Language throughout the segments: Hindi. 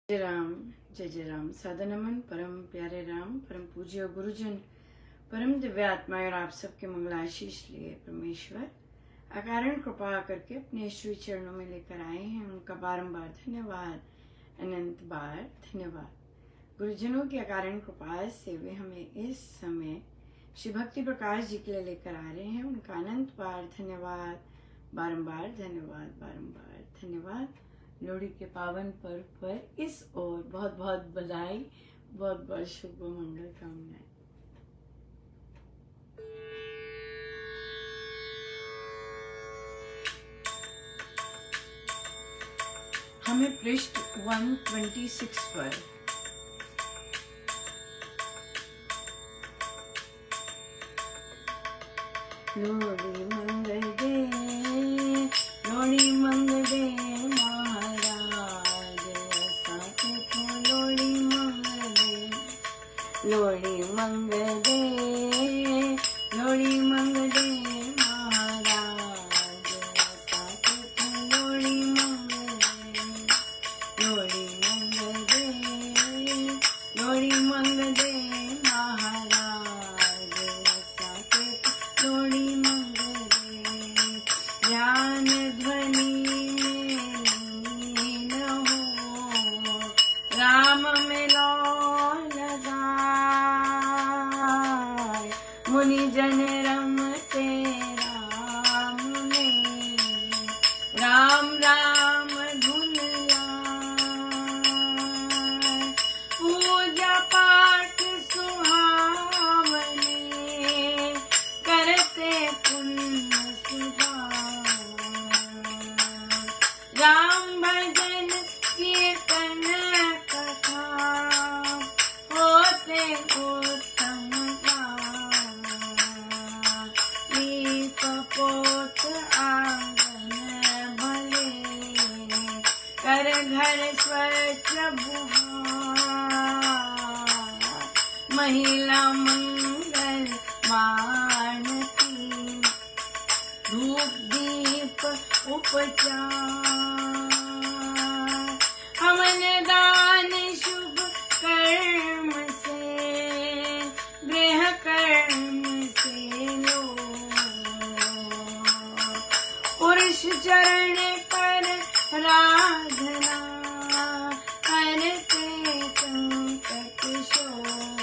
जय जय राम। सादर नमन परम प्यारे राम, परम पूज्य गुरुजन, परम दिव्य आत्माएं और आप सबके मंगलाशीष लिए परमेश्वर अकारण कृपा करके अपने श्री चरणों में लेकर आए हैं। उनका बारंबार धन्यवाद, अनंत बार धन्यवाद। गुरुजनों की अकारण कृपा से वे हमें इस समय श्री भक्ति प्रकाश जी के लिए लेकर आ रहे हैं। उनका अनंत बार धन्यवाद, बारंबार धन्यवाद, बारंबार धन्यवाद। लोहड़ी के पावन पर्व पर इस ओर बहुत बहुत बधाई, बहुत बहुत शुभ मंगल कामनाएं। हमें पृष्ठ 126 पर लोहड़ी मंगल दे, लोहड़ी मंगल दे लोहड़ी मंगल दे, लोहड़ी मंगल दे महाराज, लोहड़ी मंगल दे, लोहड़ी मंगल दे, लोहड़ी मंगल दे महाराज, लोहड़ी मंगल दे। ज्ञान ध्वनि में लीन हो, राम में लो मुनि जन रमते राम में, राम राम धुन लाए, पूजा पाठ सुहावने, करते पुण्य सुधार, राम भजन कीर्तन कथा, होते उत्तम पोत आंगन भले, कर घर स्वच्छ बुहार, महिला मंगल मानती, धूप दीप उपचार, हवन दान शुभ कर्म से, गृह कर्म से लो, पुरुष चरण पर राधना, हरते संकट शोक,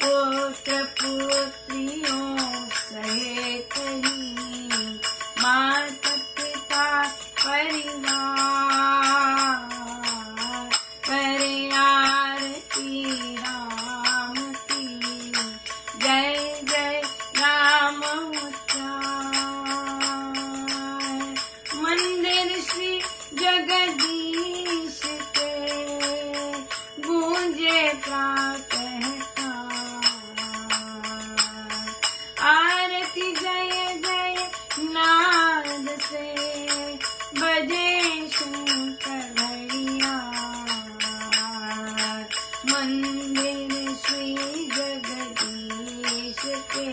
पुत्र पुत्रियों सहित ही, माता पिता परिवार, करे आरती राम की, जय जय राम मंदिर श्री जगदीश के, गूंजे प्रातः आरती जय जय नाद से, बजे शंकर घड़िया, मंदिर श्री जगदीश के,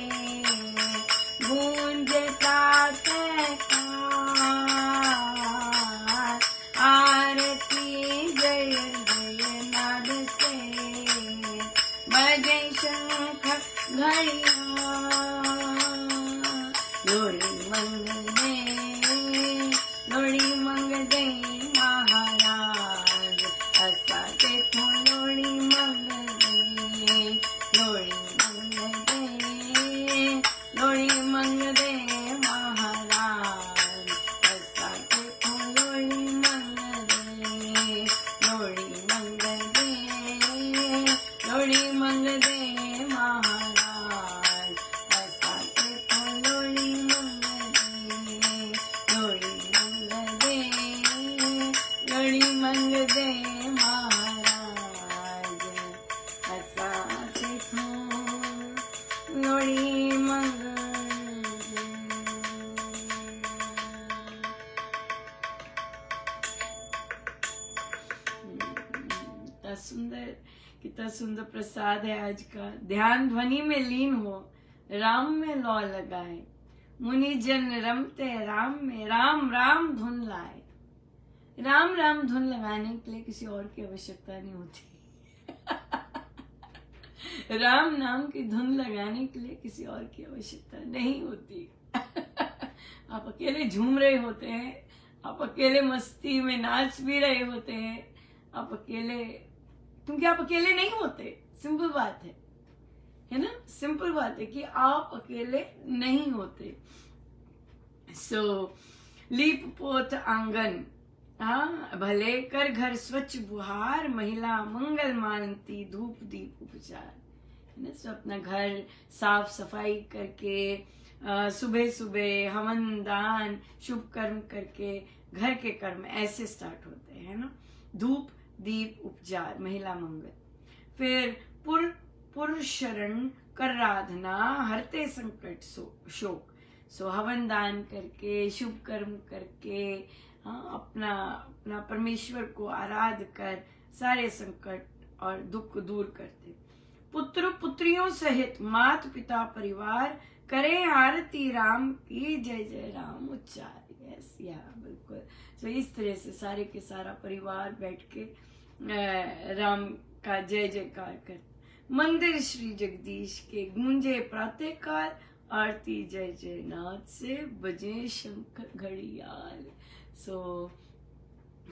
गूंजे प्रातः आरती जय जय नाद से, बजे शंख घड़िया, लोहड़ी मंगल दे, लोहड़ी मंगल दे महाराज, ऐसा देखो लोहड़ी मंगल दे, लोहड़ी मंगल दे, लोहड़ी मंगल दे महाराज, ऐसा देखो लोहड़ी मंगल दे, लोहड़ी मंगल दे, लोहड़ी मंगल दे महाराज, ऐसा देखो लोहड़ी मंगल दे, लोहड़ी मंगल दे, लोहड़ी मंगल दे महाराज, ऐसा देखो लोहड़ी मंगल दे। कितना सुंदर प्रसाद है आज का। ध्यान ध्वनि में लीन हो, राम में लौ लगाए, मुनि जन रमते राम में, राम राम धुन लाए, राम राम धुन लगाने के लिए किसी और की आवश्यकता नहीं होती। राम नाम की धुन लगाने के लिए किसी और की आवश्यकता नहीं होती। आप अकेले झूम रहे होते हैं, आप अकेले मस्ती में नाच भी रहे होते हैं, आप अकेले, क्योंकि आप अकेले नहीं होते। सिंपल बात है ना, सिंपल बात है कि आप अकेले नहीं होते। सो लीप पोत आंगन, हाँ, भले कर घर स्वच्छ बुहार, महिला मंगल मानती धूप दीप उपचार। सो अपना घर साफ सफाई करके सुबह सुबह हवन दान शुभ कर्म करके घर के कर्म ऐसे स्टार्ट होते हैं ना। धूप दीप उपचार, महिला मंगल। फिर पुर शरण कर राधना, हरते संकट शोक। सो हवन दान करके शुभ कर्म करके, हाँ, अपना परमेश्वर को आराध कर सारे संकट और दुख दूर करते। पुत्र पुत्रियों सहित मात पिता परिवार, करे आरती राम की, जय जय राम उच्चार। यस, या बिल्कुल। सो इस तरह से सारे के सारा परिवार बैठ के राम का जय जयकार कर। मंदिर श्री जगदीश के गूंजे प्रातः काल, आरती जय जय नाथ से बजे शंख घड़ियाल। सो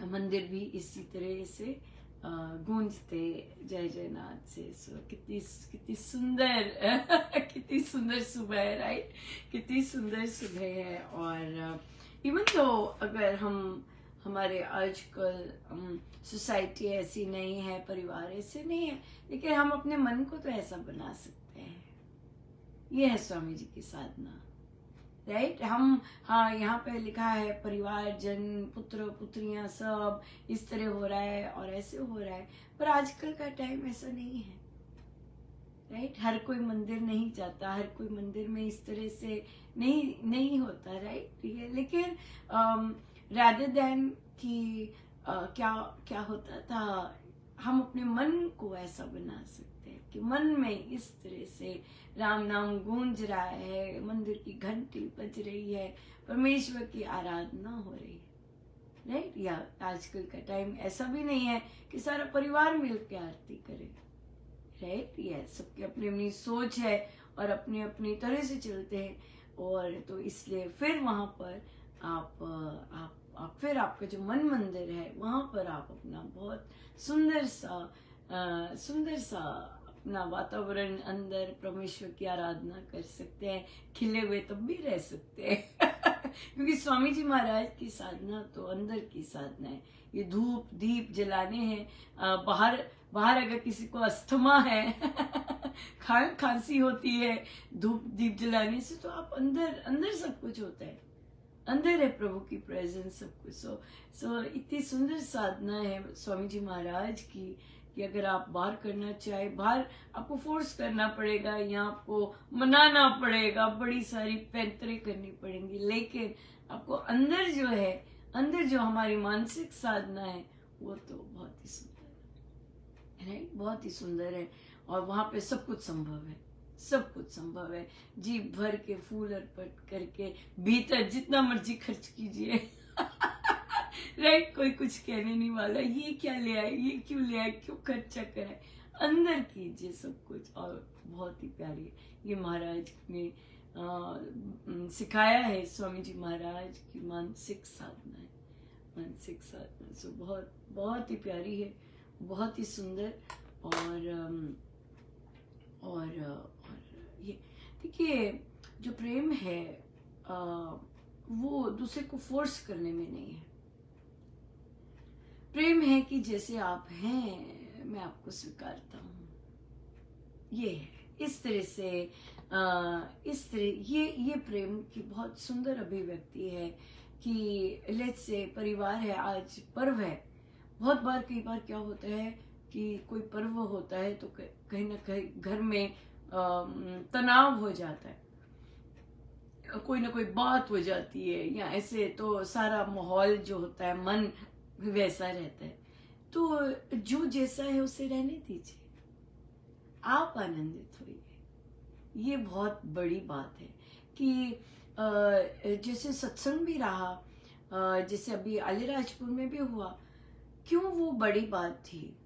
मंदिर भी इसी तरह से गूंजते जय जय नाथ से। सो कितनी सुंदर कितनी सुंदर सुबह है, राइट? कितनी सुंदर सुबह है। और इवन तो अगर हमारे आजकल सोसाइटी ऐसी नहीं है, परिवार ऐसे नहीं है, लेकिन हम अपने मन को तो ऐसा बना सकते हैं। ये है स्वामी जी की साधना, राइट? हम, हाँ, यहाँ पे लिखा है परिवार जन पुत्र पुत्रियां सब इस तरह हो रहा है और ऐसे हो रहा है, पर आजकल का टाइम ऐसा नहीं है, राइट? हर कोई मंदिर नहीं जाता, हर कोई मंदिर में इस तरह से नहीं होता, राइट? लेकिन रादर देन कि क्या होता था, हम अपने मन को ऐसा बना सकते हैं कि मन में इस तरह से राम नाम गूंज रहा है, मंदिर की घंटी बज रही है, परमेश्वर की आराधना हो रही है, राइट? या आजकल का टाइम ऐसा भी नहीं है कि सारा परिवार मिलकर आरती करे, राइट? या सबकी अपनी अपनी सोच है और अपनी अपनी तरह से चलते हैं। और तो इसलिए फिर वहां पर आप फिर आपका जो मन मंदिर है वहां पर आप अपना बहुत सुंदर सा अपना वातावरण अंदर परमेश्वर की आराधना कर सकते हैं, खिले हुए तब भी रह सकते हैं। क्योंकि स्वामी जी महाराज की साधना तो अंदर की साधना है। ये धूप दीप जलाने हैं। बाहर अगर किसी को अस्थमा है खांसी होती है धूप दीप जलाने से, तो आप अंदर सब कुछ होता है, अंदर है प्रभु की प्रेजेंस, सब कुछ। सो इतनी सुंदर साधना है स्वामी जी महाराज की कि अगर आप बाहर करना चाहे, बाहर आपको फोर्स करना पड़ेगा या आपको मनाना पड़ेगा, बड़ी सारी पैंतरे करनी पड़ेंगी, लेकिन आपको अंदर जो है, अंदर जो हमारी मानसिक साधना है वो तो बहुत ही सुंदर है, राइट? बहुत ही सुंदर है। और वहां पे सब कुछ संभव है, सब कुछ संभव है। जी भर के फूल अर्पण करके भीतर जितना मर्जी खर्च कीजिए। राइट? कोई कुछ कहने नहीं वाला, ये क्या ले आए, ये क्यों ले आए, क्यों खर्चा कराए, अंदर कीजिए सब कुछ। और बहुत ही प्यारी ये महाराज ने सिखाया है, स्वामी जी महाराज की मानसिक साधना है, मानसिक साधना। सो बहुत बहुत ही प्यारी है, बहुत ही सुंदर। और ये देखिए, जो प्रेम है वो दूसरे को फोर्स करने में नहीं है। प्रेम है कि जैसे आप हैं मैं आपको स्वीकारता हूँ, ये है। इस तरह से इस तरह ये प्रेम की बहुत सुंदर अभिव्यक्ति है कि लेट्स से परिवार है, आज पर्व है। बहुत बार कई बार क्या होता है कि कोई पर्व होता है तो कहीं ना कहीं घर में तनाव हो जाता है, कोई ना कोई बात हो जाती है या ऐसे, तो सारा माहौल जो होता है, मन वैसा रहता है। तो जो जैसा है उसे रहने दीजिए, आप आनंदित होइए। ये बहुत बड़ी बात है कि जैसे सत्संग भी रहा, जैसे अभी अलीराजपुर में भी हुआ, क्यों वो बड़ी बात थी?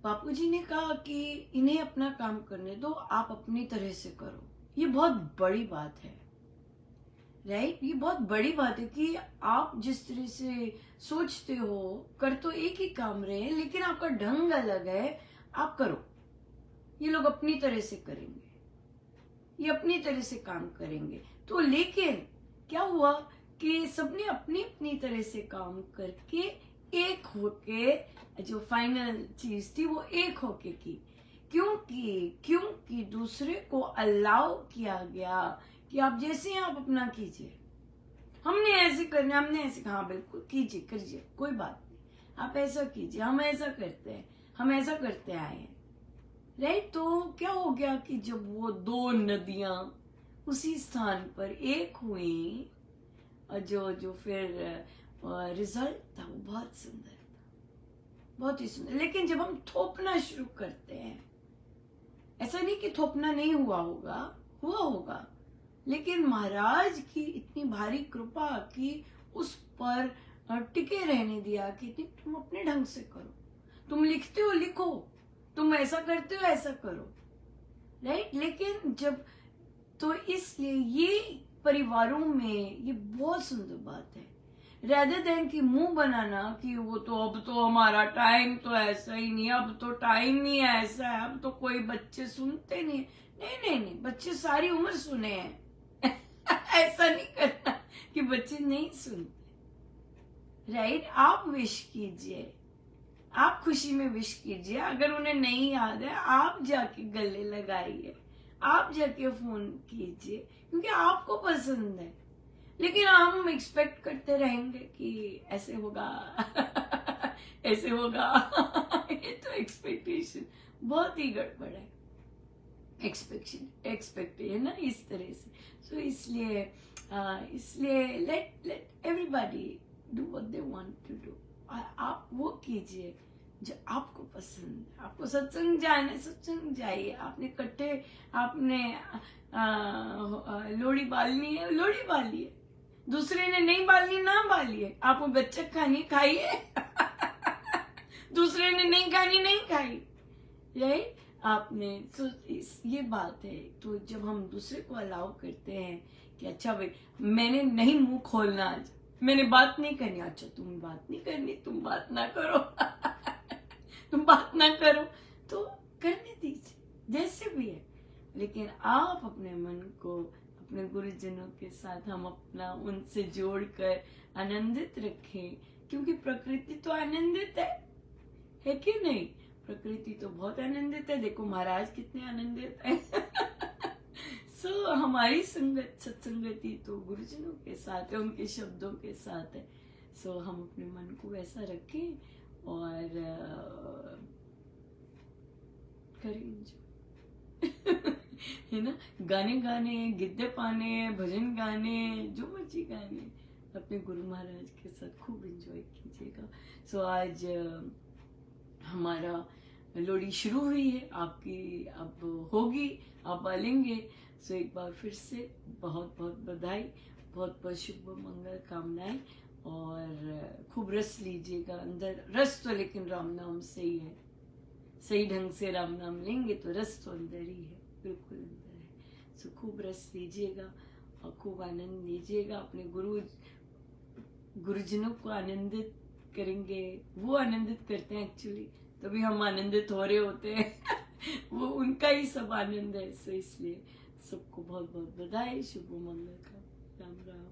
बापूजी ने कहा कि इन्हें अपना काम करने दो, आप अपनी तरह से करो। ये बहुत बड़ी बात है, राइट? ये बहुत बड़ी बात है कि आप जिस तरह से सोचते हो, कर तो एक ही काम रहे, लेकिन आपका ढंग अलग है, आप करो। ये लोग अपनी तरह से करेंगे, ये अपनी तरह से काम करेंगे। तो लेकिन क्या हुआ कि सबने अपनी अपनी तरह से काम करके एक होके जो फाइनल चीज थी वो एक होके की। क्योंकि दूसरे को अलाउ किया गया कि आप जैसे हैं आप अपना कीजिए, हमने ऐसे करना, हमने ऐसे कहा, बिल्कुल कीजिए, करिए, कोई बात नहीं, आप ऐसा कीजिए, हम ऐसा करते हैं, हम ऐसा करते आए हैं, राइट? तो क्या हो गया कि जब वो दो नदियां उसी स्थान पर एक हुई, जो फिर रिजल्ट था वो बहुत सुंदर था, बहुत ही सुंदर। लेकिन जब हम थोपना शुरू करते हैं, ऐसा नहीं कि थोपना नहीं हुआ होगा, हुआ होगा, लेकिन महाराज की इतनी भारी कृपा कि उस पर टिके रहने दिया कि तुम अपने ढंग से करो, तुम लिखते हो लिखो, तुम ऐसा करते हो ऐसा करो, राइट? लेकिन जब तो इसलिए ये परिवारों में ये बहुत सुंदर बात है, रेदर देन कि मुंह बनाना कि वो तो अब तो हमारा टाइम तो ऐसा ही नहीं, अब तो टाइम ही ऐसा है, अब तो कोई बच्चे सुनते नहीं। नहीं नहीं नहीं, बच्चे सारी उम्र सुने हैं। ऐसा नहीं करना कि बच्चे नहीं सुनते, राइट? आप विश कीजिए, आप खुशी में विश कीजिए। अगर उन्हें नहीं याद है, आप जाके गले लगाइए, आप जाके फोन कीजिए, क्योंकि आपको पसंद है। लेकिन हम एक्सपेक्ट करते रहेंगे कि ऐसे होगा ऐसे होगा ये तो एक्सपेक्टेशन बहुत ही गड़बड़ है, एक्सपेक्टेशन ना, इस तरह से। सो इसलिए let everybody do what they want to do. आप वो कीजिए जो आपको पसंद है। आपको सत्संग जाने, सत्संग जाइए। आपने लोहड़ी बालनी है, लोहड़ी बालिए। दूसरे ने नहीं बालनी, ना बालिए। आपको गच्चक खानी, खाइए दूसरे ने नहीं खानी, नहीं खाई, राइट? आपने तो ये बात है। तो जब हम दूसरे को अलाउ करते हैं कि अच्छा भाई मैंने नहीं मुंह खोलना आज, मैंने बात नहीं करनी, अच्छा तुम बात नहीं करनी, तुम बात ना करो तुम बात ना करो, तो करने दीजिए जैसे भी है। लेकिन आप अपने मन को अपने गुरुजनों के साथ हम अपना उनसे जोड़कर आनंदित रखें, क्योंकि प्रकृति तो आनंदित है कि नहीं? प्रकृति तो बहुत आनंदित है। देखो महाराज कितने आनंदित है सो हमारी संगत, सत्संगति तो गुरुजनों के साथ है, उनके शब्दों के साथ है। सो हम अपने मन को वैसा रखें और करें है ना। गाने गाने, गिद्दे पाने, भजन गाने, जो मर्जी गाने, अपने गुरु महाराज के साथ खूब एंजॉय कीजिएगा। सो आज हमारा लोहड़ी शुरू हुई है, आपकी अब होगी, आप बालेंगे। सो एक बार फिर से बहुत बहुत बधाई, बहुत बहुत शुभ मंगल कामनाएं, और खूब रस लीजिएगा अंदर। रस तो लेकिन राम नाम से ही है, सही ढंग से राम नाम लेंगे तो रस तो अंदर ही है, बिल्कुल अंदर है। सो खूब रस लीजिएगा और खूब आनंद लीजिएगा। अपने गुरुजनों को आनंदित करेंगे, वो आनंदित करते हैं एक्चुअली, तभी हम आनंदित हो रहे होते हैं वो उनका ही सब आनंद है। सो इसलिए सबको बहुत बहुत बधाई, शुभ मंगल का। राम राम।